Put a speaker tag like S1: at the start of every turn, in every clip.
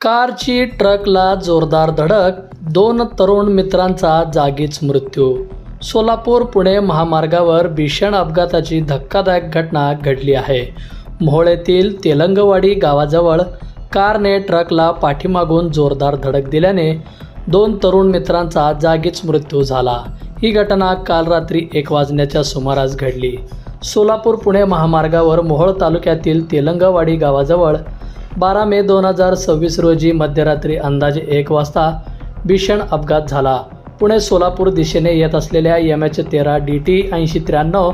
S1: कारची ट्रकला जोरदार धडक, 2 तरुण मित्रांचा जागीच मृत्यू. सोलापूर पुणे महामार्गावर भीषण अपघाताची धक्कादायक घटना घडली आहे. मोहोळ येथील तेलंगवाडी गावाजवळ कारने ट्रकला पाठीमागून जोरदार धडक दिल्याने 2 तरुण मित्रांचा जागीच मृत्यू झाला. ही घटना काल रात्री 1 वाजण्याच्या सुमारास घडली. सोलापूर पुणे महामार्गावर मोहोळ तालुक्यातील तेलंगवाडी गावाजवळ 12 मे 2026 रोजी मध्यरात्री अंदाजे 1 वाजता भीषण अपघात झाला. पुणे सोलापूर दिशेने येत असलेल्या MH13 DT 8093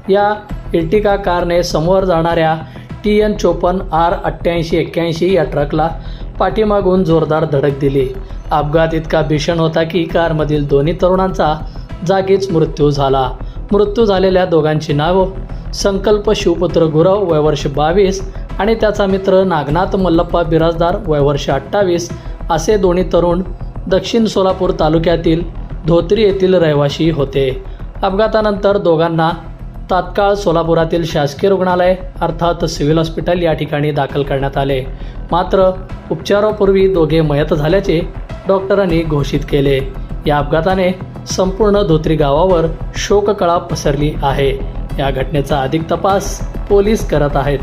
S1: या इर्टिगा कारने समोर जाणाऱ्या TN 54 R 8881 या ट्रकला पाठीमागून जोरदार धडक दिली. अपघात इतका भीषण होता की कारमधील दोन्ही तरुणांचा जागीच मृत्यू झाला. मृत्यू झालेल्या दोघांची नावं संकल्प शिवपुत्र गुरव वय वर्ष 22 आणि त्याचा मित्र नागनाथ मल्लप्पा बिराजदार वय वर्ष 28 असे दोन्ही तरुण दक्षिण सोलापूर तालुक्यातील धोत्री येथील रहिवासी होते. अपघातानंतर दोघांना तात्काळ सोलापुरातील शासकीय रुग्णालय अर्थात सिव्हिल हॉस्पिटल या ठिकाणी दाखल करण्यात आले. मात्र उपचारापूर्वी दोघे मयत झाल्याचे डॉक्टरांनी घोषित केले. या अपघाताने संपूर्ण धोत्री गावावर शोककळा पसरली आहे. या घटनेचा अधिक तपास पोलीस करत आहेत.